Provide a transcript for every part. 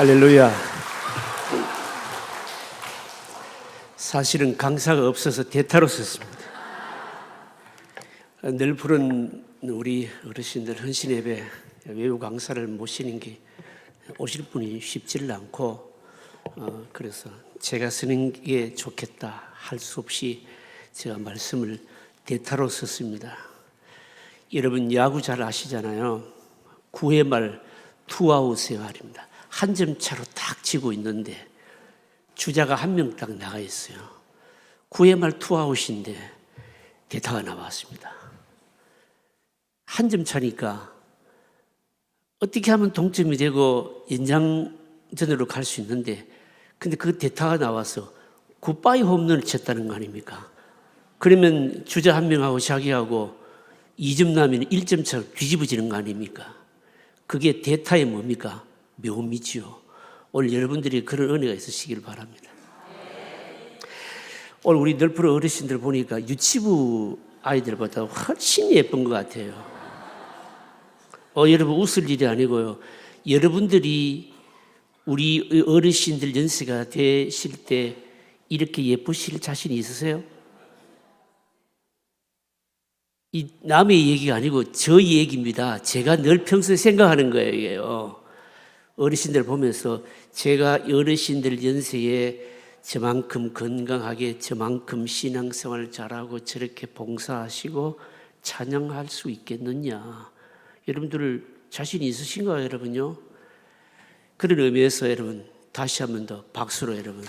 할렐루야. 사실은 강사가 없어서 대타로 썼습니다. 늘 부른 우리 어르신들 헌신 예배 외부 강사를 모시는 게 오실 분이 쉽지를 않고 그래서 제가 쓰는 게 좋겠다 할 수 없이 제가 말씀을 대타로 썼습니다. 여러분 야구 잘 아시잖아요. 9회 말 투아웃의 말입니다. 한 점 차로 딱 지고 있는데 주자가 한 명 딱 나가 있어요. 9회 말 투아웃인데 대타가 나왔습니다. 한 점 차니까 어떻게 하면 동점이 되고 연장전으로 갈 수 있는데 근데 그 대타가 나와서 굿바이 홈런을 쳤다는 거 아닙니까? 그러면 주자 한 명하고 자기하고 2점 나면 1점 차로 뒤집어지는 거 아닙니까? 그게 대타의 뭡니까? 묘미지요. 오늘 여러분들이 그런 은혜가 있으시길 바랍니다. 오늘 우리 널프로 어르신들 보니까 유치부 아이들보다 훨씬 예쁜 것 같아요. 여러분 웃을 일이 아니고요. 여러분들이 우리 어르신들 연세가 되실 때 이렇게 예쁘실 자신이 있으세요? 이 남의 얘기가 아니고 저희 얘기입니다. 제가 늘 평소에 생각하는 거예요. 어르신들 보면서 제가 어르신들 연세에 저만큼 건강하게 저만큼 신앙생활 잘하고 저렇게 봉사하시고 찬양할 수 있겠느냐. 여러분들 자신이 있으신가요, 여러분요? 그런 의미에서 여러분 다시 한 번 더 박수로 여러분.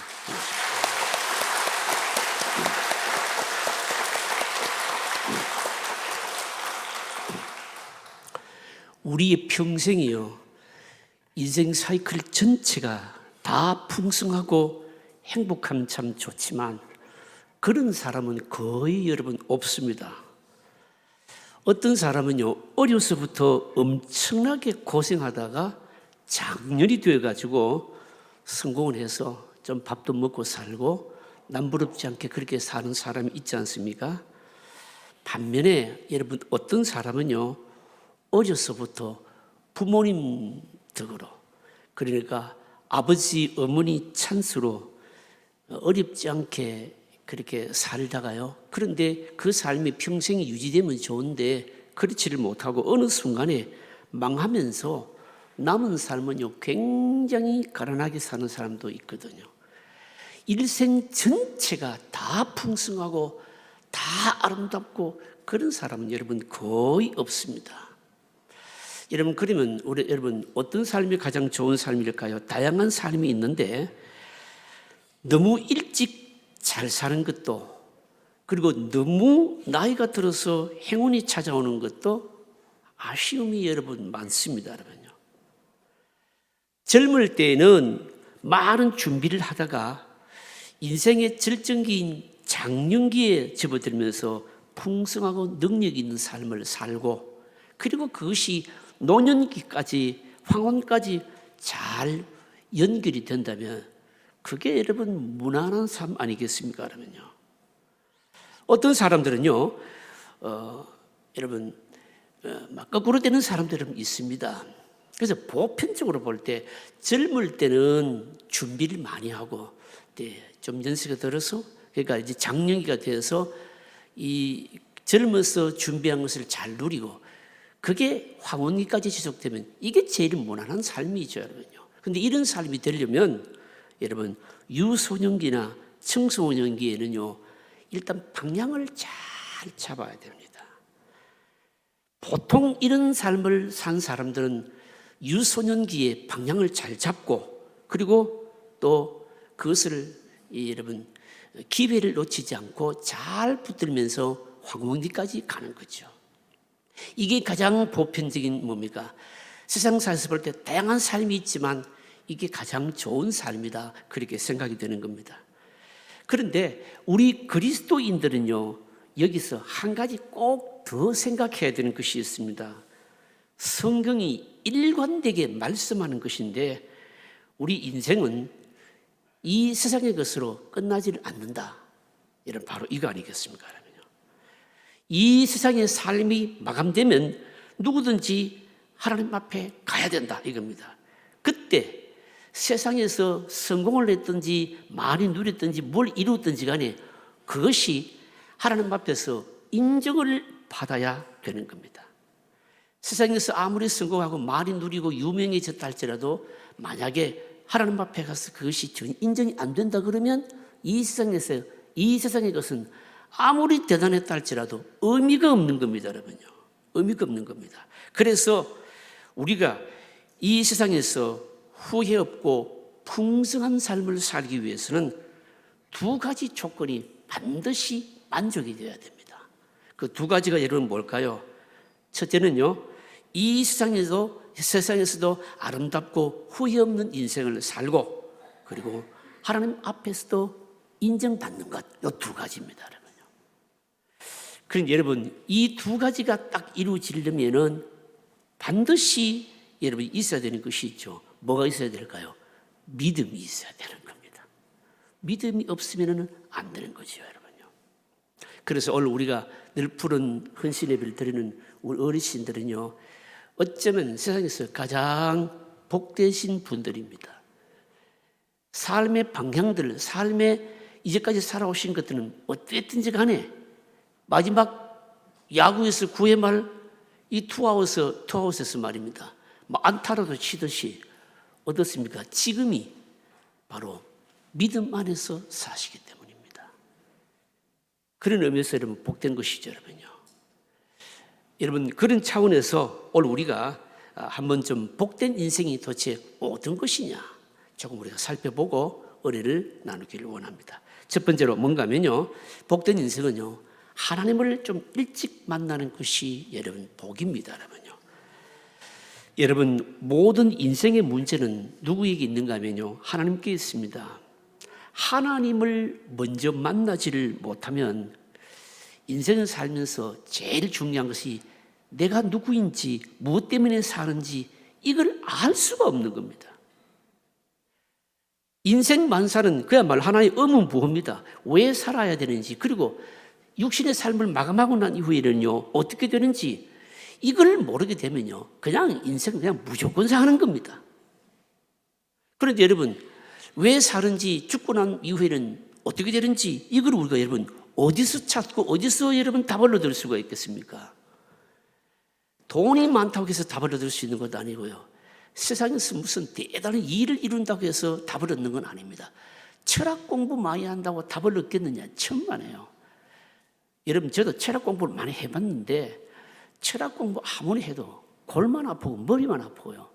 우리의 평생이요. 인생 사이클 전체가 다 풍성하고 행복하면 참 좋지만 그런 사람은 거의 여러분 없습니다. 어떤 사람은요, 어려서부터 엄청나게 고생하다가 장년이 되어가지고 성공을 해서 좀 밥도 먹고 살고 남부럽지 않게 그렇게 사는 사람이 있지 않습니까? 반면에 여러분 어떤 사람은요, 어려서부터 부모님 덕으로 그러니까 아버지 어머니 찬스로 어렵지 않게 그렇게 살다가요. 그런데 그 삶이 평생이 유지되면 좋은데 그렇지를 못하고 어느 순간에 망하면서 남은 삶은요 굉장히 가난하게 사는 사람도 있거든요. 일생 전체가 다 풍성하고 다 아름답고 그런 사람은 여러분 거의 없습니다. 여러분 그러면 여러분 어떤 삶이 가장 좋은 삶일까요? 다양한 삶이 있는데 너무 일찍 잘 사는 것도 그리고 너무 나이가 들어서 행운이 찾아오는 것도 아쉬움이 여러분 많습니다. 여러분요. 젊을 때는 많은 준비를 하다가 인생의 절정기인 장년기에 접어들면서 풍성하고 능력 있는 삶을 살고 그리고 그것이 노년기까지 황혼까지 잘 연결이 된다면 그게 여러분 무난한 삶 아니겠습니까? 그러면요. 어떤 사람들은요, 여러분 막 거꾸로 되는 사람들은 있습니다. 그래서 보편적으로 볼 때 젊을 때는 준비를 많이 하고 좀 연세가 들어서 그러니까 이제 장년기가 되어서 이 젊어서 준비한 것을 잘 누리고 그게 황혼기까지 지속되면 이게 제일 무난한 삶이죠, 여러분요. 근데 이런 삶이 되려면 여러분 유소년기나 청소년기에는요 일단 방향을 잘 잡아야 됩니다. 보통 이런 삶을 산 사람들은 유소년기에 방향을 잘 잡고 그리고 또 그것을 여러분 기회를 놓치지 않고 잘 붙들면서 황혼기까지 가는 거죠. 이게 가장 보편적인 뭡니까? 세상사에서 볼 때 다양한 삶이 있지만 이게 가장 좋은 삶이다 그렇게 생각이 되는 겁니다. 그런데 우리 그리스도인들은요 여기서 한 가지 꼭 더 생각해야 되는 것이 있습니다. 성경이 일관되게 말씀하는 것인데 우리 인생은 이 세상의 것으로 끝나지를 않는다. 이런 바로 이거 아니겠습니까? 이 세상의 삶이 마감되면 누구든지 하나님 앞에 가야 된다 이겁니다. 그때 세상에서 성공을 했든지 많이 누렸든지 뭘 이루었든지 간에 그것이 하나님 앞에서 인정을 받아야 되는 겁니다. 세상에서 아무리 성공하고 많이 누리고 유명해졌다 할지라도 만약에 하나님 앞에 가서 그것이 전혀 인정이 안 된다 그러면 이 세상의 것은 아무리 대단했다 할지라도 의미가 없는 겁니다, 여러분요. 의미가 없는 겁니다. 그래서 우리가 이 세상에서 후회 없고 풍성한 삶을 살기 위해서는 두 가지 조건이 반드시 만족이 되어야 됩니다. 그 두 가지가 여러분 뭘까요? 첫째는요, 이 세상에서도 아름답고 후회 없는 인생을 살고, 그리고 하나님 앞에서도 인정받는 것, 이 두 가지입니다, 여러분요. 그럼 여러분, 이 두 가지가 딱 이루어지려면은 반드시 여러분이 있어야 되는 것이 있죠. 뭐가 있어야 될까요? 믿음이 있어야 되는 겁니다. 믿음이 없으면 안 되는 거죠, 여러분요. 그래서 오늘 우리가 늘 푸른 헌신 예배를 드리는 우리 어르신들은요, 어쩌면 세상에서 가장 복되신 분들입니다. 삶의 방향들, 삶의 이제까지 살아오신 것들은 어땠든지 간에 마지막 야구에서 9회 말 이 투아웃에서 말입니다. 안타라도 치듯이 어떻습니까? 지금이 바로 믿음 안에서 사시기 때문입니다. 그런 의미에서 여러분 복된 것이죠, 여러분요. 여러분 그런 차원에서 오늘 우리가 한번 좀 복된 인생이 도대체 어떤 것이냐 조금 우리가 살펴보고 은혜를 나누기를 원합니다. 첫 번째로 뭔가 하면요, 복된 인생은요, 하나님을 좀 일찍 만나는 것이 여러분 복입니다, 여러분요. 여러분 모든 인생의 문제는 누구에게 있는가 하면요, 하나님께 있습니다. 하나님을 먼저 만나지를 못하면 인생을 살면서 제일 중요한 것이 내가 누구인지 무엇 때문에 사는지 이걸 알 수가 없는 겁니다. 인생 만사는 그야말로 하나의 의문부호입니다. 왜 살아야 되는지, 그리고 육신의 삶을 마감하고 난 이후에는요 어떻게 되는지 이걸 모르게 되면요 그냥 인생 그냥 무조건 사는 겁니다. 그런데 여러분 왜 사는지, 죽고 난 이후에는 어떻게 되는지 이걸 우리가 여러분 어디서 찾고 어디서 여러분 답을 얻을 수가 있겠습니까? 돈이 많다고 해서 답을 얻을 수 있는 것도 아니고요, 세상에서 무슨 대단한 일을 이룬다고 해서 답을 얻는 건 아닙니다. 철학 공부 많이 한다고 답을 얻겠느냐, 천만에요. 여러분 저도 철학 공부를 많이 해봤는데 철학 공부 아무리 해도 골만 아프고 머리만 아프고요,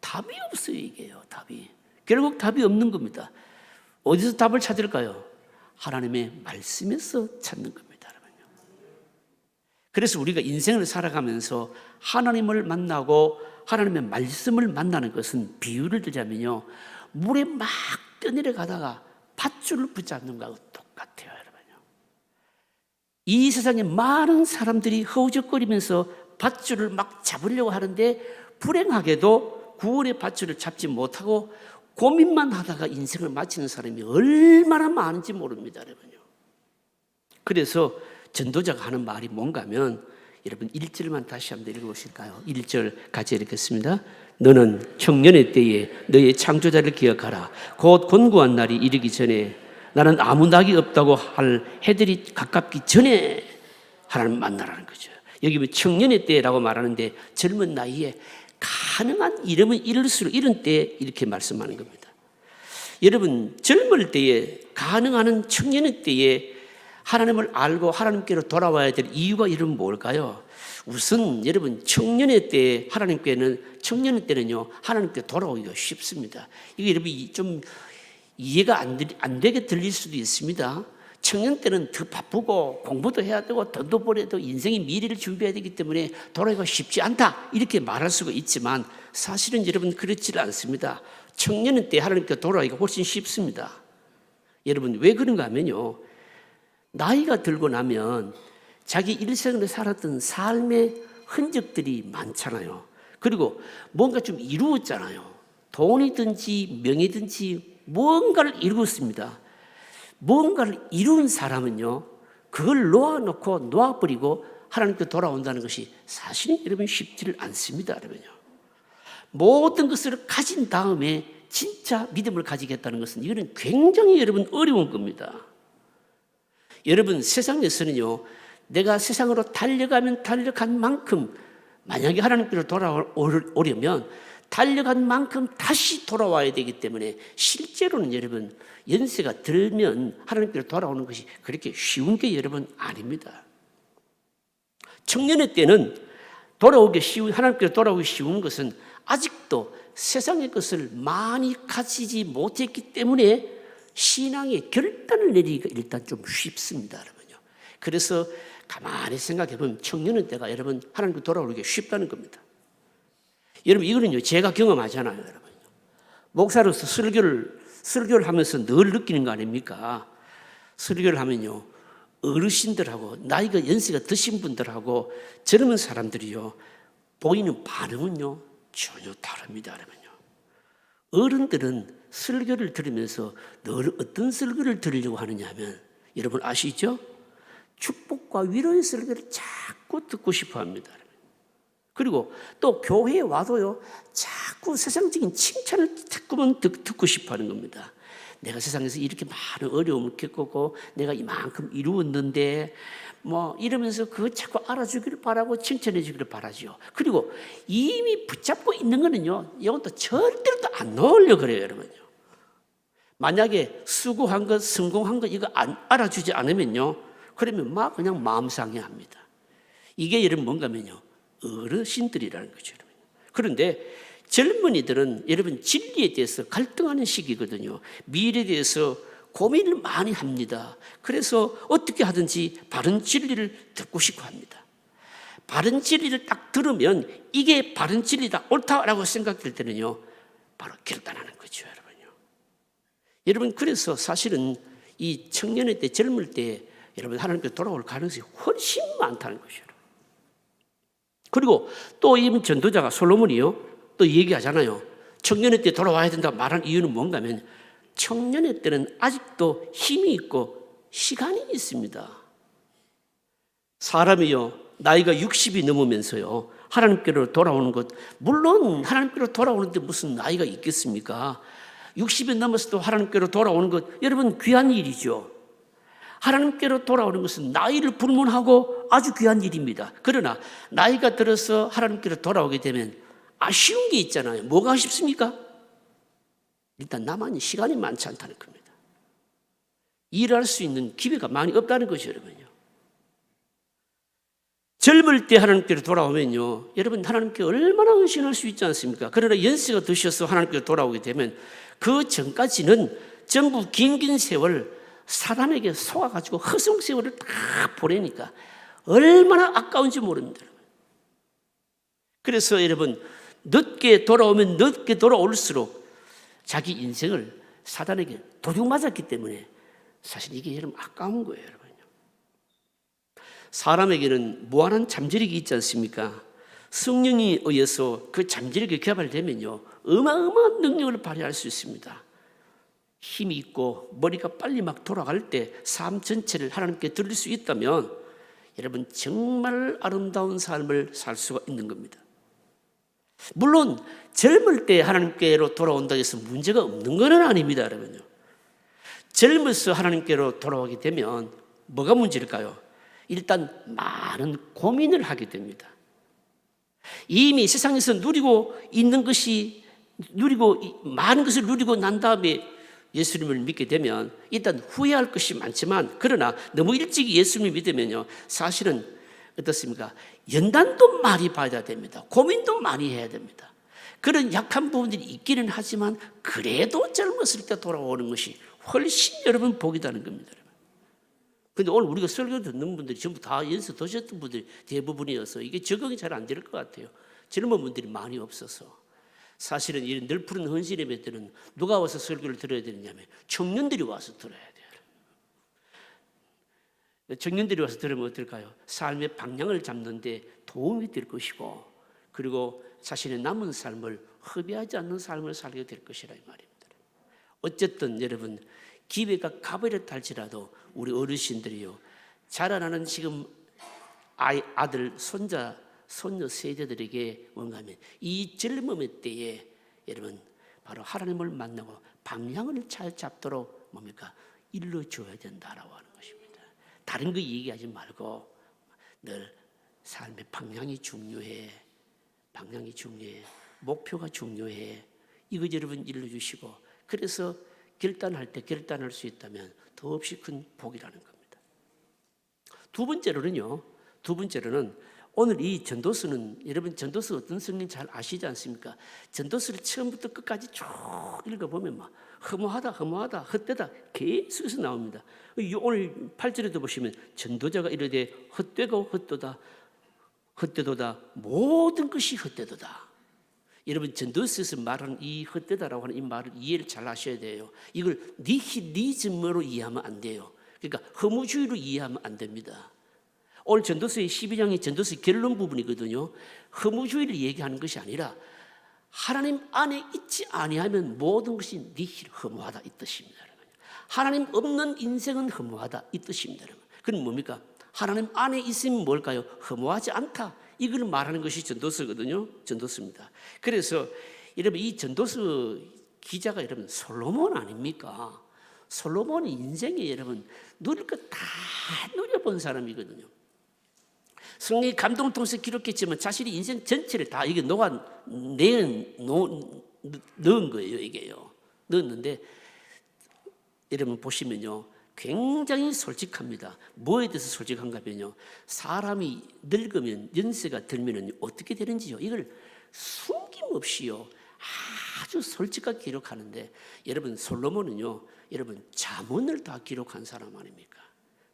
답이 없어요. 이게요, 답이. 결국 답이 없는 겁니다. 어디서 답을 찾을까요? 하나님의 말씀에서 찾는 겁니다, 여러분요. 그래서 우리가 인생을 살아가면서 하나님을 만나고 하나님의 말씀을 만나는 것은 비유를 들자면요, 물에 막 뛰어내려가다가 밧줄을 붙잡는 것하고 똑같아요, 여러분요. 이 세상에 많은 사람들이 허우적거리면서 밧줄을 막 잡으려고 하는데 불행하게도 구원의 밧줄을 잡지 못하고 고민만 하다가 인생을 마치는 사람이 얼마나 많은지 모릅니다, 여러분요. 그래서 전도자가 하는 말이 뭔가 하면, 여러분 1절만 다시 한번 읽어보실까요? 1절 같이 읽겠습니다. 너는 청년의 때에 너의 창조자를 기억하라. 곧 곤고한 날이 이르기 전에, 나는 아무 낙이 없다고 할 해들이 가깝기 전에 하나님 만나라는 거죠. 여기 뭐 청년의 때라고 말하는데 젊은 나이에 가능한 이름은 이룰수록 이런 때에 이렇게 말씀하는 겁니다. 여러분 젊을 때에, 가능한 청년의 때에 하나님을 알고 하나님께로 돌아와야 될 이유가 이런 뭘까요? 우선 여러분 청년의 때에 청년의 때는요 하나님께 돌아오기가 쉽습니다. 이게 여러분 좀 이해가 안 되게 들릴 수도 있습니다. 청년 때는 더 바쁘고 공부도 해야 되고 돈도 벌어야 되고 인생의 미래를 준비해야 되기 때문에 돌아오기가 쉽지 않다 이렇게 말할 수가 있지만 사실은 여러분 그렇지 않습니다. 청년 때 하나님께 돌아오기가 훨씬 쉽습니다. 여러분 왜 그런가 하면요, 나이가 들고 나면 자기 일생을 살았던 삶의 흔적들이 많잖아요. 그리고 뭔가 좀 이루었잖아요. 돈이든지 명예든지 뭔가를 이루었습니다. 뭔가를 이룬 사람은요 그걸 놓아버리고 하나님께 돌아온다는 것이 사실은 여러분 쉽지를 않습니다, 여러분요. 모든 것을 가진 다음에 진짜 믿음을 가지겠다는 것은 이거는 굉장히 여러분 어려운 겁니다. 여러분 세상에서는요, 내가 세상으로 달려가면 달려간 만큼 만약에 하나님께로 돌아오려면 달려간 만큼 다시 돌아와야 되기 때문에 실제로는 여러분 연세가 들면 하나님께로 돌아오는 것이 그렇게 쉬운 게 여러분 아닙니다. 청년의 때는 하나님께로 돌아오기 쉬운 것은 아직도 세상의 것을 많이 가지지 못했기 때문에 신앙의 결단을 내리기가 일단 좀 쉽습니다, 여러분요. 그래서 가만히 생각해 보면 청년의 때가 여러분 하나님께로 돌아오기 쉽다는 겁니다. 여러분 이거는요 제가 경험하잖아요, 여러분. 목사로서 설교를 하면서 늘 느끼는 거 아닙니까? 설교를 하면요 어르신들하고 나이가 연세가 드신 분들하고 젊은 사람들이요 보이는 반응은요 전혀 다릅니다, 여러분요. 어른들은 설교를 들으면서 늘 어떤 설교를 들으려고 하느냐 하면 여러분 아시죠? 축복과 위로의 설교를 자꾸 듣고 싶어 합니다. 그리고 또 교회에 와도요 자꾸 세상적인 칭찬을 자꾸만 듣고 싶어 하는 겁니다. 내가 세상에서 이렇게 많은 어려움을 겪고 내가 이만큼 이루었는데 뭐 이러면서 그거 자꾸 알아주기를 바라고 칭찬해 주기를 바라죠. 그리고 이미 붙잡고 있는 거는요 이것도 절대로 또 안 놓으려고 그래요, 여러분요. 만약에 수고한 것, 성공한 것 이거 안 알아주지 않으면요 그러면 막 그냥 마음 상해합니다. 이게 여러분 뭔가면요 어르신들이라는 거죠, 여러분. 그런데 젊은이들은 여러분 진리에 대해서 갈등하는 시기거든요. 미래에 대해서 고민을 많이 합니다. 그래서 어떻게 하든지 바른 진리를 듣고 싶어 합니다. 바른 진리를 딱 들으면 이게 바른 진리다, 옳다라고 생각될 때는요 바로 결단하는 거죠, 여러분요. 여러분 그래서 사실은 이 청년의 때 젊을 때 여러분 하나님께 돌아올 가능성이 훨씬 많다는 것이에요. 그리고 또 이 전도자가 솔로몬이요 또 얘기하잖아요. 청년의 때 돌아와야 된다 말한 이유는 뭔가 하면 청년의 때는 아직도 힘이 있고 시간이 있습니다. 사람이요 나이가 60이 넘으면서요 하나님께로 돌아오는 것, 물론 하나님께로 돌아오는데 무슨 나이가 있겠습니까? 60이 넘어서도 하나님께로 돌아오는 것 여러분 귀한 일이죠. 하나님께로 돌아오는 것은 나이를 불문하고 아주 귀한 일입니다. 그러나 나이가 들어서 하나님께로 돌아오게 되면 아쉬운 게 있잖아요. 뭐가 아쉽습니까? 일단 나만이 시간이 많지 않다는 겁니다. 일할 수 있는 기회가 많이 없다는 것이죠, 여러분요. 젊을 때 하나님께로 돌아오면요 여러분 하나님께 얼마나 의심할 수 있지 않습니까? 그러나 연세가 드셔서 하나님께로 돌아오게 되면 그 전까지는 전부 긴 세월 사람에게 속아가지고 허송세월을 다 보내니까 얼마나 아까운지 모릅니다. 그래서 여러분 늦게 돌아오면 늦게 돌아올수록 자기 인생을 사단에게 도둑 맞았기 때문에 사실 이게 여러분 아까운 거예요, 여러분요. 사람에게는 무한한 잠재력이 있지 않습니까? 성령에 의해서 그 잠재력이 개발되면요 어마어마한 능력을 발휘할 수 있습니다. 힘이 있고 머리가 빨리 막 돌아갈 때 삶 전체를 하나님께 드릴 수 있다면 여러분 정말 아름다운 삶을 살 수가 있는 겁니다. 물론 젊을 때 하나님께로 돌아온다고 해서 문제가 없는 건 아닙니다, 여러분요. 젊어서 하나님께로 돌아오게 되면 뭐가 문제일까요? 일단 많은 고민을 하게 됩니다. 이미 세상에서 많은 것을 누리고 난 다음에 예수님을 믿게 되면 일단 후회할 것이 많지만 그러나 너무 일찍 예수님을 믿으면요 사실은 어떻습니까? 연단도 많이 받아야 됩니다. 고민도 많이 해야 됩니다. 그런 약한 부분들이 있기는 하지만 그래도 젊었을 때 돌아오는 것이 훨씬 여러분 복이다는 겁니다. 그런데 오늘 우리가 설교 듣는 분들이 전부 다 연세 드셨던 분들이 대부분이어서 이게 적응이 잘 안 될 것 같아요. 젊은 분들이 많이 없어서. 사실은 이런 늘 푸른 헌신 예배 때는 누가 와서 설교를 들어야 되느냐면 청년들이 와서 들어야 돼요. 청년들이 와서 들으면 어떨까요? 삶의 방향을 잡는 데 도움이 될 것이고 그리고 자신의 남은 삶을 허비하지 않는 삶을 살게 될 것이라 이 말입니다. 어쨌든 여러분 기회가 가버렸다 할지라도 우리 어르신들이요 자라나는 지금 아들, 손자, 손녀 세대들에게 뭔가 하면 이 젊음의 때에 여러분 바로 하나님을 만나고 방향을 잘 잡도록 뭡니까? 일러줘야 된다라고 하는 것입니다. 다른 거 얘기하지 말고 늘 삶의 방향이 중요해. 방향이 중요해. 목표가 중요해. 이거 여러분 일러주시고, 그래서 결단할 때 결단할 수 있다면 더없이 큰 복이라는 겁니다. 두 번째로는 오늘 이 전도서는, 여러분 전도서 어떤 성경 잘 아시지 않습니까? 전도서를 처음부터 끝까지 쭉 읽어보면 막 허무하다, 헛되다 계속해서 나옵니다. 오늘 8절에도 보시면 전도자가 이르되 헛되고 헛되도다 모든 것이 헛되도다. 여러분 전도서에서 말하는 이 헛되다라고 하는 이 말을 이해를 잘 하셔야 돼요. 이걸 니힐리즘으로 이해하면 안 돼요. 그러니까 허무주의로 이해하면 안 됩니다. 오늘 전도서의 12장이 전도서의 결론 부분이거든요. 허무주의를 얘기하는 것이 아니라 하나님 안에 있지 아니하면 모든 것이 니힐, 허무하다 이 뜻입니다. 하나님 없는 인생은 허무하다 이 뜻입니다. 그건 뭡니까? 하나님 안에 있으면 뭘까요? 허무하지 않다. 이걸 말하는 것이 전도서거든요. 전도서입니다. 그래서 여러분 이 전도서 기자가 여러분 솔로몬 아닙니까? 솔로몬이 인생에 여러분 누릴 것 다 누려본 사람이거든요. 성령의 감동을 통해서 기록했지만 자신이 인생 전체를 다 이게 넣은 거예요. 이게요. 넣었는데 여러분 보시면요. 굉장히 솔직합니다. 뭐에 대해서 솔직한가 하면요. 사람이 늙으면 연세가 들면 어떻게 되는지요. 이걸 숨김없이요. 아주 솔직하게 기록하는데 여러분 솔로몬은요. 여러분 잠언을 다 기록한 사람 아닙니까?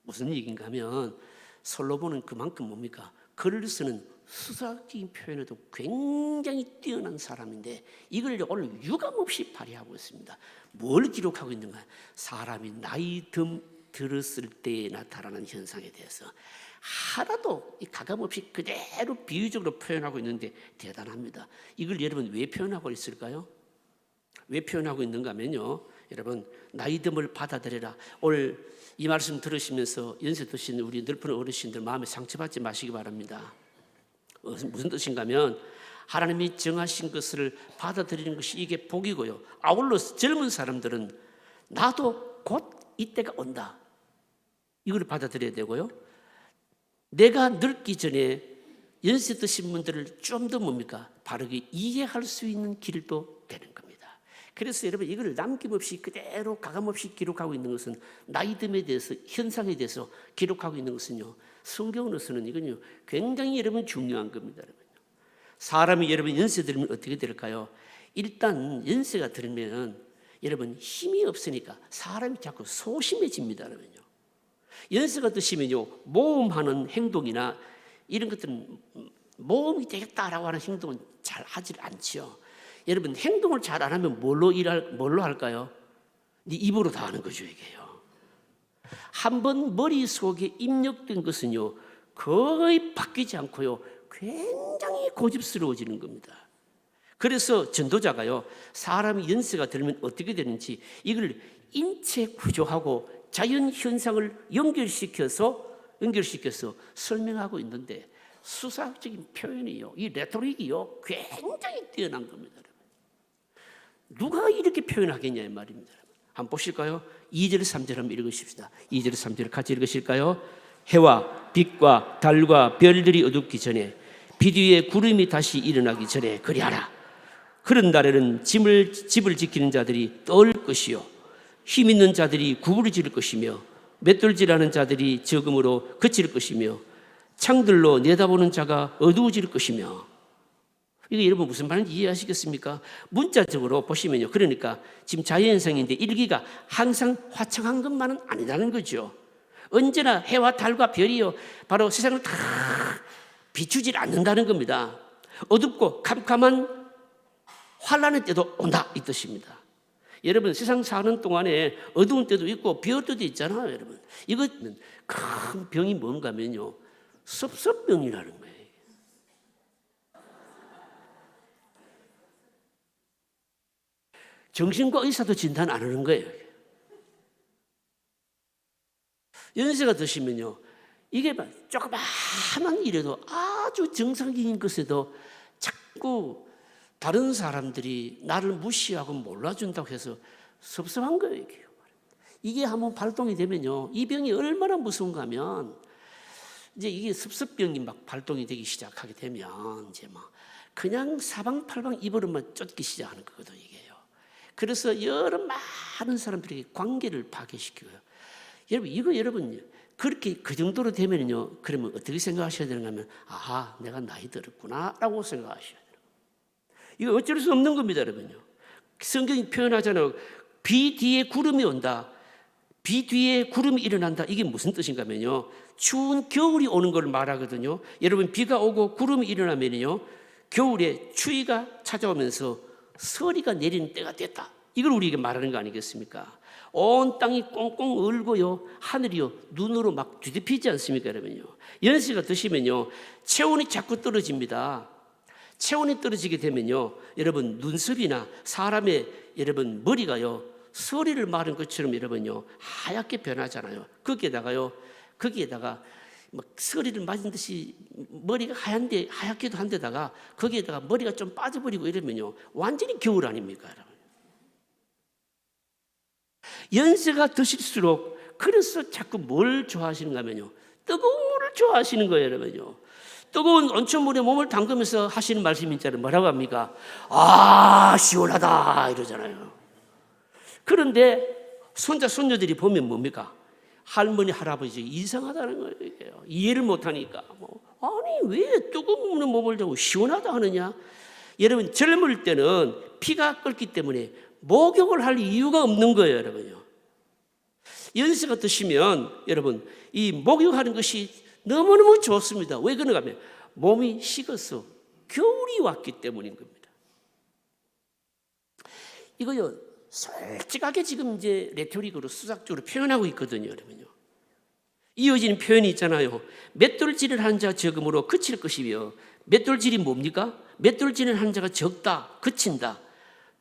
무슨 얘기인가 하면 솔로몬은 그만큼 뭡니까? 글을 쓰는 수사적인 표현에도 굉장히 뛰어난 사람인데 이걸 오늘 유감없이 발휘하고 있습니다. 뭘 기록하고 있는가? 사람이 나이 들었을 때에 나타나는 현상에 대해서 하나도 가감없이 그대로 비유적으로 표현하고 있는데 대단합니다. 이걸 여러분 왜 표현하고 있을까요? 왜 표현하고 있는가 하면요. 여러분 나이 듦을 받아들여라. 오늘 이 말씀 들으시면서 연세 드신 우리 늙은 어르신들 마음에 상처받지 마시기 바랍니다. 무슨 뜻인가 하면 하나님이 정하신 것을 받아들이는 것이 이게 복이고요. 아울러 젊은 사람들은 나도 곧 이때가 온다. 이걸 받아들여야 되고요. 내가 늙기 전에 연세 드신 분들을 좀 더 뭡니까? 바르게 이해할 수 있는 길도 되는 겁니다. 그래서 여러분 이걸 남김없이 그대로 가감없이 기록하고 있는 것은 나이듦에 대해서 현상에 대해서 기록하고 있는 것은요. 성경으로서는 이건요 굉장히 여러분 중요한 겁니다. 사람이 여러분 연세 들면 어떻게 될까요? 일단 연세가 들면 여러분 힘이 없으니까 사람이 자꾸 소심해집니다. 여러분요. 연세가 드시면요 모험하는 행동이나 이런 것들은 모험이 되겠다라고 하는 행동은 잘 하질 않죠. 여러분 행동을 잘 안 하면 뭘로 할까요? 입으로 다 하는 거죠 이게요. 한번 머릿속에 입력된 것은요 거의 바뀌지 않고요 굉장히 고집스러워지는 겁니다. 그래서 전도자가요 사람이 연세가 들면 어떻게 되는지 이걸 인체 구조하고 자연 현상을 연결시켜서 설명하고 있는데 수사학적인 표현이요 이 레토릭이요 굉장히 뛰어난 겁니다. 누가 이렇게 표현하겠냐 이 말입니다. 한번 보실까요? 2절 3절 한번 읽으십시다. 2절 3절 같이 읽으실까요? 해와 빛과 달과 별들이 어둡기 전에 빛 위에 구름이 다시 일어나기 전에 그리하라. 그런 날에는 집을 지키는 자들이 떠올 것이요 힘 있는 자들이 구부러질 것이며 맷돌질하는 자들이 적음으로 그칠 것이며 창들로 내다보는 자가 어두워질 것이며. 이게 여러분 무슨 말인지 이해하시겠습니까? 문자적으로 보시면요. 그러니까 지금 자연현상인데 일기가 항상 화창한 것만은 아니라는 거죠. 언제나 해와 달과 별이요 바로 세상을 다 비추질 않는다는 겁니다. 어둡고 캄캄한 환란의 때도 온다 이 뜻입니다. 여러분 세상 사는 동안에 어두운 때도 있고 비올 때도 있잖아요. 여러분 이것은 큰 병이 뭔가 하면요 섭섭병이라는 거예요. 정신과 의사도 진단 안 하는 거예요. 연세가 드시면요 이게 조그마한 일에도 아주 정상적인 것에도 자꾸 다른 사람들이 나를 무시하고 몰라준다고 해서 섭섭한 거예요. 이게 한번 발동이 되면요, 이 병이 얼마나 무서운가 하면 이제 이게 습습병이 막 발동이 되기 시작하게 되면 이제 막 그냥 사방팔방 입으로만 쫓기 시작하는 거거든요, 이게요. 그래서 여러 많은 사람들에게 관계를 파괴시켜요. 여러분 그렇게 그 정도로 되면요, 그러면 어떻게 생각하셔야 되는가 하면, 아하, 내가 나이 들었구나라고 생각하셔야 돼요. 이거 어쩔 수 없는 겁니다, 여러분요. 성경이 표현하잖아요. 비 뒤에 구름이 온다. 비 뒤에 구름이 일어난다. 이게 무슨 뜻인가 하면요, 추운 겨울이 오는 걸 말하거든요. 여러분, 비가 오고 구름이 일어나면요, 겨울에 추위가 찾아오면서 서리가 내리는 때가 됐다. 이걸 우리에게 말하는 거 아니겠습니까? 온 땅이 꽁꽁 얼고요, 하늘이요 눈으로 막 뒤덮이지 않습니까, 여러분요? 연세가 드시면요, 체온이 자꾸 떨어집니다. 체온이 떨어지게 되면요, 여러분, 눈썹이나 사람의 여러분 머리가요, 서리를 마른 것처럼 여러분요, 하얗게 변하잖아요. 거기에다가 막 서리를 맞은 듯이 머리가 하얗게도 한데다가 거기에다가 머리가 좀 빠져버리고 이러면요, 완전히 겨울 아닙니까, 여러분? 연세가 드실수록 그래서 자꾸 뭘 좋아하시는가 하면요, 뜨거운 물을 좋아하시는 거예요, 여러분요. 뜨거운 온천물에 몸을 담그면서 하시는 말씀이 있잖아요. 뭐라고 합니까? 아, 시원하다 이러잖아요. 그런데 손자 손녀들이 보면 뭡니까? 할머니 할아버지 이상하다는 거예요. 이해를 못하니까 아니 왜 뜨거운 몸을 자고 시원하다 하느냐? 여러분, 젊을 때는 피가 끓기 때문에 목욕을 할 이유가 없는 거예요, 여러분요. 연세가 드시면 여러분, 이 목욕하는 것이 너무너무 좋습니다. 왜 그런가 하면 몸이 식어서 겨울이 왔기 때문인 겁니다. 이거요, 솔직하게 지금 이제 레토릭으로 수작적으로 표현하고 있거든요, 여러분요. 이어지는 표현이 있잖아요. 맷돌질을 한 자 적음으로 그칠 것이며, 맷돌질이 뭡니까? 맷돌질을 한 자가 적다, 그친다.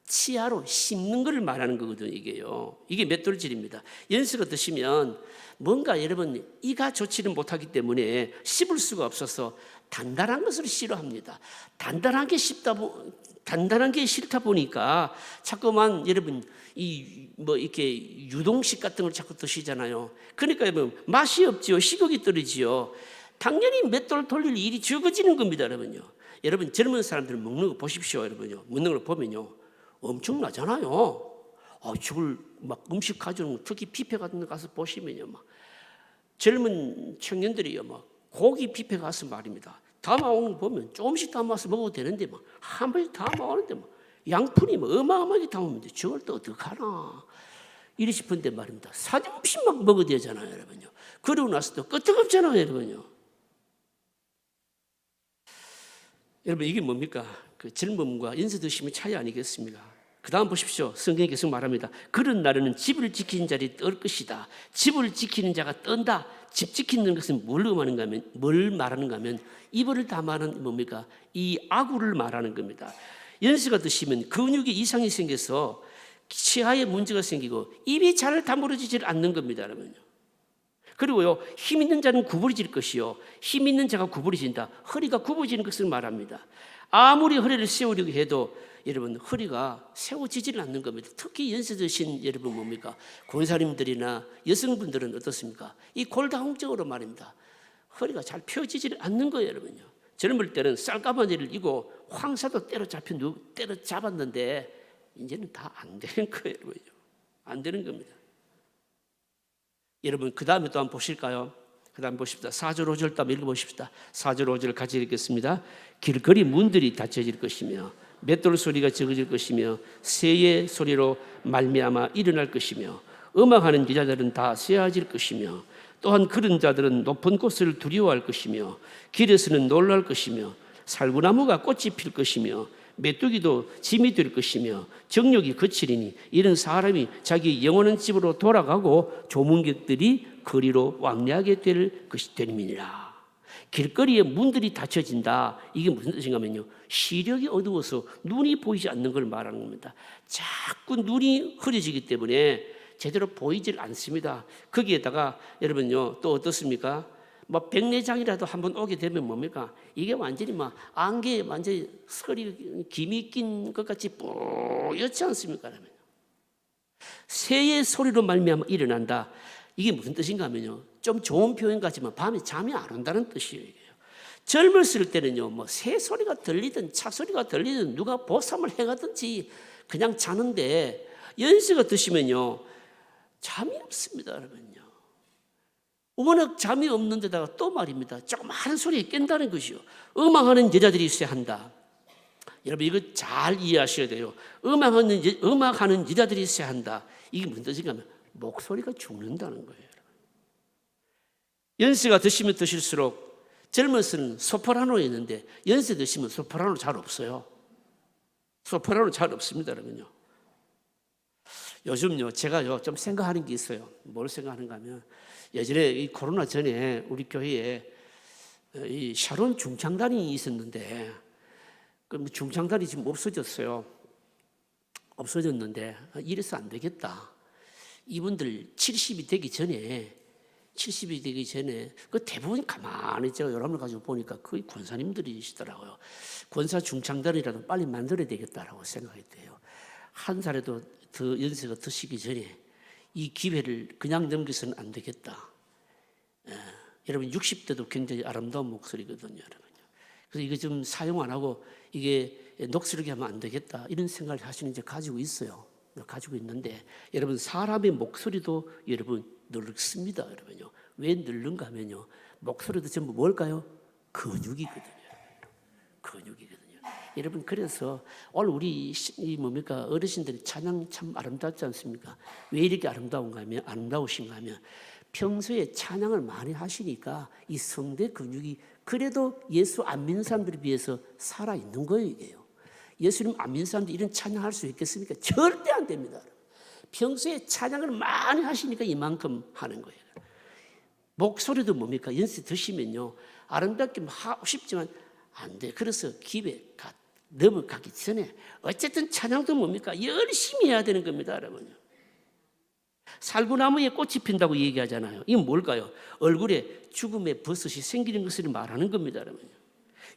치아로 씹는 걸 말하는 거거든요, 이게요. 이게 맷돌질입니다. 연세가 드시면 뭔가 여러분 이가 좋지는 못하기 때문에 씹을 수가 없어서 단단한 것을 싫어합니다. 단단한 게 싫다 보니까 자꾸만 여러분 이렇게 유동식 같은 걸 자꾸 드시잖아요. 그러니까 여러분 맛이 없지요, 식욕이 떨어지요. 당연히 맷돌 돌릴 일이 적어지는 겁니다, 여러분요. 여러분, 젊은 사람들 먹는 거 보십시오, 여러분요. 먹는 걸 보면요, 엄청나잖아요. 저걸 막 음식 가져오는, 특히 뷔페 같은 데 가서 보시면요, 막 젊은 청년들이요, 막 고기 뷔페 가서 말입니다, 담아오는 거 보면 조금씩 담아서 먹어도 되는데 막 한 번씩 담아오는데 막 양푼이 막 어마어마하게 담으면 저걸 또 어떡하나 이리 싶은데 말입니다, 사정없이 막 먹어야 되잖아요, 여러분요. 그러고 나서 또 끄떡없잖아요, 여러분요. 여러분, 이게 뭡니까? 그 젊음과 연세 드시면 차이 아니겠습니까? 그 다음 보십시오. 성경이 계속 말합니다. 그런 날에는 집을 지키는 자리 뜰 것이다. 집을 지키는 자가 뜬다. 집 지키는 것은 뭘 말하는가 하면 이불을 담아는 뭡니까? 이 아구를 말하는 겁니다. 연세가 드시면 근육에 이상이 생겨서 치아에 문제가 생기고 입이 잘 다물어지질 않는 겁니다, 여러분요. 그리고요, 힘 있는 자는 구부러질 것이요, 힘 있는 자가 구부러진다. 허리가 굽어지는 것을 말합니다. 아무리 허리를 세우려고 해도 여러분 허리가 세워지지는 않는 겁니다. 특히 연세 드신 여러분 뭡니까? 권사님들이나 여성분들은 어떻습니까? 이 골다공증으로 말입니다, 허리가 잘 펴지지를 않는 거예요, 여러분요. 젊을 때는 쌀가마니를 이고 황사도 때려잡았는데 이제는 다 안 되는 거예요, 여러분요. 안 되는 겁니다. 여러분, 그 다음에 또 한번 보실까요? 그 다음 보십시다. 4절 5절 또 한번 읽어보십시다. 4절 5절 같이 읽겠습니다. 길거리 문들이 닫혀질 것이며 맷돌 소리가 적어질 것이며 새의 소리로 말미암아 일어날 것이며 음악하는 여자들은 다 쇠해질 것이며 또한 그런 자들은 높은 곳을 두려워할 것이며 길에서는 놀랄 것이며 살구나무가 꽃이 필 것이며 메뚜기도 짐이 될 것이며 정욕이 거치리니 이런 사람이 자기 영원한 집으로 돌아가고 조문객들이 거리로 왕래하게 될 것이 되림이니라. 길거리에 문들이 닫혀진다. 이게 무슨 뜻인가 하면요, 시력이 어두워서 눈이 보이지 않는 걸 말하는 겁니다. 자꾸 눈이 흐려지기 때문에 제대로 보이질 않습니다. 거기에다가 여러분요, 또 어떻습니까? 뭐 백내장이라도 한번 오게 되면 뭡니까? 이게 완전히 막 안개에 완전히 설이 김이 낀 것 같이 뿌옇지 않습니까? 새의 소리로 말미암아 일어난다. 이게 무슨 뜻인가 하면요, 좀 좋은 표현 같지만 밤에 잠이 안 온다는 뜻이에요. 젊었을 때는요, 뭐 새 소리가 들리든 차 소리가 들리든 누가 보쌈을 해가든지 그냥 자는데, 연세가 드시면요 잠이 없습니다, 여러분요. 워낙 잠이 없는 데다가 또 말입니다, 조그마한 소리에 깬다는 것이요. 음악하는 여자들이 있어야 한다. 여러분 이거 잘 이해하셔야 돼요. 음악하는 여자들이 있어야 한다. 이게 무슨 뜻인가 하면 목소리가 죽는다는 거예요. 연세가 드시면 드실수록, 젊었을 소프라노였는데 연세 드시면 소프라노 잘 없어요. 소프라노 잘 없습니다, 여러분요. 요즘요 제가요 좀 생각하는 게 있어요. 뭘 생각하는가 하면, 예전에 이 코로나 전에 우리 교회에 이 샤론 중창단이 있었는데, 그 중창단이 지금 없어졌어요. 없어졌는데 이래서 안 되겠다. 이분들 70이 되기 전에 그 대부분 가만히 제가 여러분을 가지고 보니까 거의 권사님들이시더라고요. 권사 중창단이라도 빨리 만들어야 되겠다라고 생각했대요. 한 살에도 더 연세가 드시기 전에 이 기회를 그냥 넘겨서는 안 되겠다. 여러분 60대도 굉장히 아름다운 목소리거든요, 여러분. 그래서 이거 좀 사용 안 하고 이게 녹슬게 하면 안 되겠다, 이런 생각을 하시는 이제 가지고 있어요. 가지고 있는데, 여러분 사람의 목소리도 여러분 늙습니다, 여러분요. 왜 늙는가 하면요, 목소리도 전부 뭘까요? 근육이거든요. 근육이거든요. 여러분 그래서 오늘 우리 뭡니까, 어르신들이 찬양 참 아름답지 않습니까? 왜 이렇게 아름다우신가 하면 평소에 찬양을 많이 하시니까 이 성대 근육이 그래도 예수 안 믿는 사람들에 비해서 살아있는 거예요, 이게요. 예수님 안 믿는 사람들이 이런 찬양할 수 있겠습니까? 절대 안 됩니다. 평소에 찬양을 많이 하시니까 이만큼 하는 거예요. 목소리도 뭡니까? 연세 드시면요 아름답게 하고 싶지만 안 돼. 그래서 기회 넘어가기 전에 어쨌든 찬양도 뭡니까? 열심히 해야 되는 겁니다, 여러분요. 살구나무에 꽃이 핀다고 얘기하잖아요. 이건 뭘까요? 얼굴에 죽음의 버섯이 생기는 것을 말하는 겁니다, 여러분.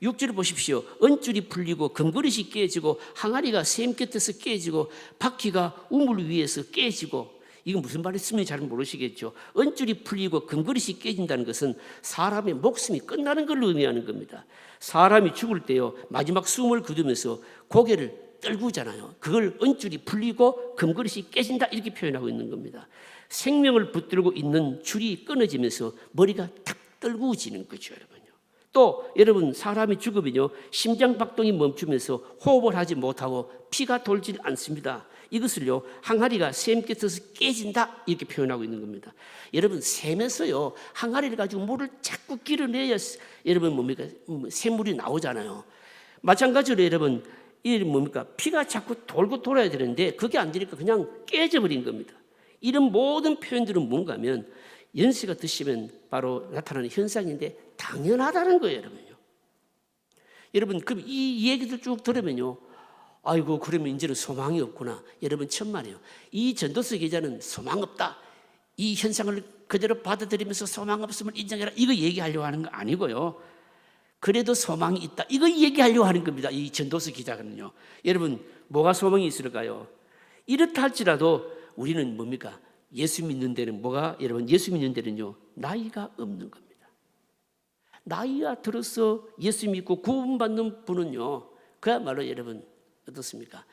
6절 보십시오. 언줄이 풀리고 금그릇이 깨지고 항아리가 샘 곁에서 깨지고 바퀴가 우물 위에서 깨지고. 이건 무슨 말씀인지 잘 모르시겠죠. 언줄이 풀리고 금그릇이 깨진다는 것은 사람의 목숨이 끝나는 걸 의미하는 겁니다. 사람이 죽을 때요 마지막 숨을 거두면서 고개를 떨구잖아요. 그걸 언줄이 풀리고 금그릇이 깨진다, 이렇게 표현하고 있는 겁니다. 생명을 붙들고 있는 줄이 끊어지면서 머리가 탁 떨구지는 거죠, 여러분요. 또 여러분 사람이 죽으면요 심장 박동이 멈추면서 호흡을 하지 못하고 피가 돌지 않습니다. 이것을요 항아리가 샘 곁에서 깨진다, 이렇게 표현하고 있는 겁니다. 여러분 샘에서요 항아리를 가지고 물을 자꾸 길어내야 여러분 뭡니까, 샘물이 나오잖아요. 마찬가지로 여러분 이 뭡니까, 피가 자꾸 돌고 돌아야 되는데 그게 안 되니까 그냥 깨져버린 겁니다. 이런 모든 표현들은 뭔가 하면 연세가 드시면 바로 나타나는 현상인데 당연하다는 거예요, 여러분요. 여러분 그럼 이 얘기들 쭉 들으면요, 아이고 그러면 이제는 소망이 없구나. 여러분 천만에요, 이 전도서 기자는 소망 없다, 이 현상을 그대로 받아들이면서 소망 없음을 인정해라, 이거 얘기하려고 하는 거 아니고요. 그래도 소망이 있다, 이거 얘기하려고 하는 겁니다, 이 전도서 기자는요. 여러분 뭐가 소망이 있을까요? 이렇다 할지라도 우리는 뭡니까, 예수 믿는 데는 뭐가, 여러분 예수 믿는 데는요 나이가 없는 겁니다. 나이가 들어서 예수 믿고 구원받는 분은요 그야말로 여러분 어떻습니까?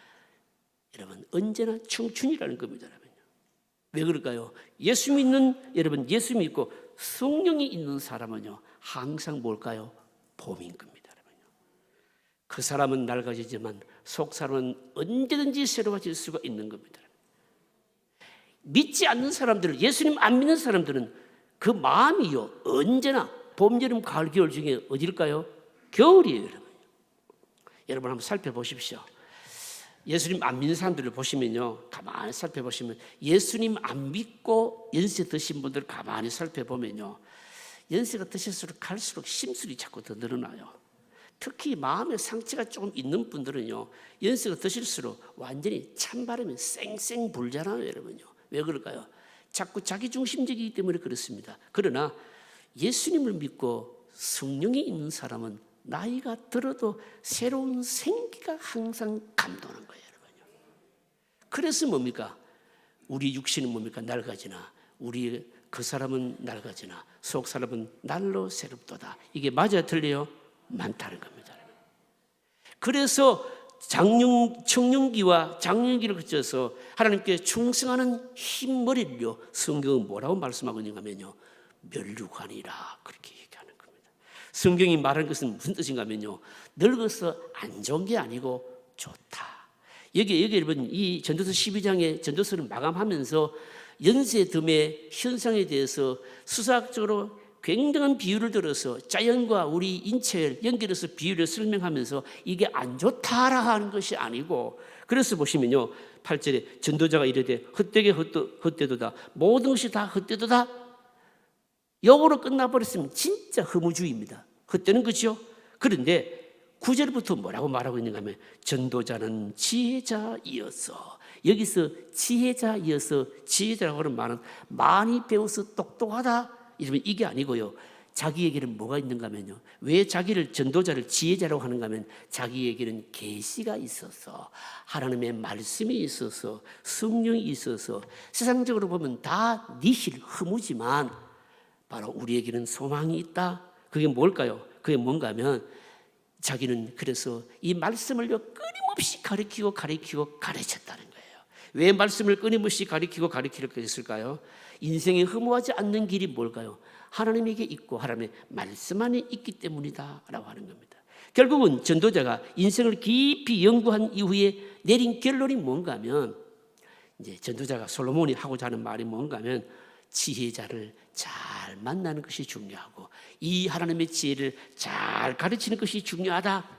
여러분 언제나 청춘이라는 겁니다, 여러분. 왜 그럴까요? 예수 믿는 여러분, 예수 믿고 성령이 있는 사람은요 항상 뭘까요? 봄인 겁니다, 여러분. 그 사람은 낡아지지만 속 사람은 언제든지 새로워질 수가 있는 겁니다. 믿지 않는 사람들, 예수님 안 믿는 사람들은 그 마음이요 언제나 봄, 여름, 가을, 겨울 중에 어딜까요? 겨울이에요, 여러분. 여러분 한번 살펴보십시오. 예수님 안 믿는 사람들을 보시면요 가만히 살펴보시면, 예수님 안 믿고 연세 드신 분들 가만히 살펴보면요 연세가 드실수록 갈수록 심술이 자꾸 더 늘어나요. 특히 마음에 상처가 조금 있는 분들은요 연세가 드실수록 완전히 찬바람이 쌩쌩 불잖아요, 여러분요. 왜 그럴까요? 자꾸 자기 중심적이기 때문에 그렇습니다. 그러나 예수님을 믿고 성령이 있는 사람은 나이가 들어도 새로운 생기가 항상 감도는 거예요, 여러분요. 그래서 뭡니까? 우리 육신은 뭡니까? 낡아지나 우리 그 사람은 낡아지나 속 사람은 날로 새롭도다. 이게 맞아야 틀려요? 많다는 겁니다. 그래서 청년기와 장년기를 거쳐서 하나님께 충성하는 흰머리를요, 성경은 뭐라고 말씀하고 있는가 하면요, 멸류관이라 그렇게 얘기하는 겁니다. 성경이 말하는 것은 무슨 뜻인가 하면요, 늙어서 안 좋은 게 아니고 좋다. 여기 여러분 이 전도서 12장의 전도서를 마감하면서 연세듦의 현상에 대해서 수사학적으로 굉장한 비유를 들어서 자연과 우리 인체를 연결해서 비유를 설명하면서 이게 안 좋다라 하는 것이 아니고, 그래서 보시면요 8절에 전도자가 이르되 헛되게 헛되도다, 모든 것이 다 헛되도다. 영어로 끝나버렸으면 진짜 허무주의입니다. 헛되는 거죠. 그런데 9절부터 뭐라고 말하고 있는가 하면 전도자는 지혜자이어서, 여기서 지혜자라고 하는 말은 많이 배워서 똑똑하다 이러면 이게 아니고요, 자기에게는 뭐가 있는가 하면요, 왜 자기를 전도자를 지혜자라고 하는가 하면 자기에게는 계시가 있어서, 하나님의 말씀이 있어서, 성령이 있어서, 세상적으로 보면 다 니힐 허무지만 바로 우리에게는 소망이 있다. 그게 뭘까요? 그게 뭔가 하면 자기는 그래서 이 말씀을 끊임없이 가르치고 가르쳤다는 거예요. 왜 말씀을 끊임없이 가르치고 했을까요? 인생에 허무하지 않는 길이 뭘까요? 하나님에게 있고 하나님의 말씀 안에 있기 때문이다 라고 하는 겁니다. 결국은 전도자가 인생을 깊이 연구한 이후에 내린 결론이 뭔가 하면, 이제 전도자가 솔로몬이 하고자 하는 말이 뭔가 하면 지혜자를 잘 만나는 것이 중요하고 이 하나님의 지혜를 잘 가르치는 것이 중요하다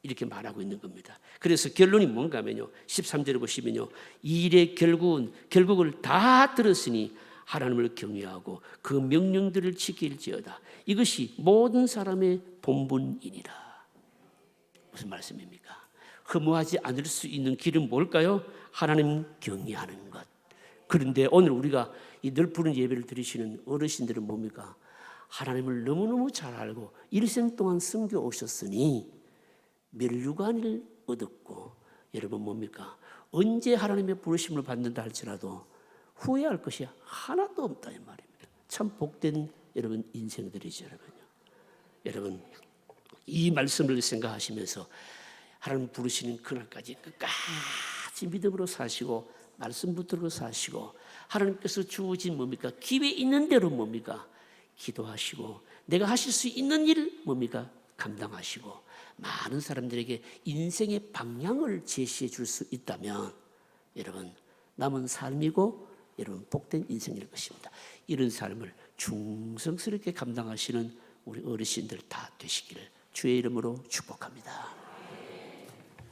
이렇게 말하고 있는 겁니다. 그래서 결론이 뭔가 하면요 13절에 보시면요, 이 일의 결국을 다 들었으니 하나님을 경외하고 그 명령들을 지킬지어다. 이것이 모든 사람의 본분이니라. 무슨 말씀입니까? 허무하지 않을 수 있는 길은 뭘까요? 하나님 경외하는 것. 그런데 오늘 우리가 이 늘 푸른 예배를 드리시는 어르신들은 뭡니까? 하나님을 너무너무 잘 알고 일생 동안 섬겨 오셨으니 멸류관을 얻었고, 여러분 뭡니까? 언제 하나님의 부르심을 받는다 할지라도 후회할 것이 하나도 없다 이 말입니다. 참 복된 여러분 인생들이죠, 여러분요. 여러분 이 말씀을 생각하시면서 하나님 부르시는 그날까지 끝까지 믿음으로 사시고 말씀 붙들고 사시고, 하나님께서 주어진 뭡니까? 기회 있는 대로 뭡니까? 기도하시고 내가 하실 수 있는 일 뭡니까? 감당하시고 많은 사람들에게 인생의 방향을 제시해 줄 수 있다면 여러분 남은 삶이고 여러분 복된 인생일 것입니다. 이런 삶을 충성스럽게 감당하시는 우리 어르신들 다 되시기를 주의 이름으로 축복합니다.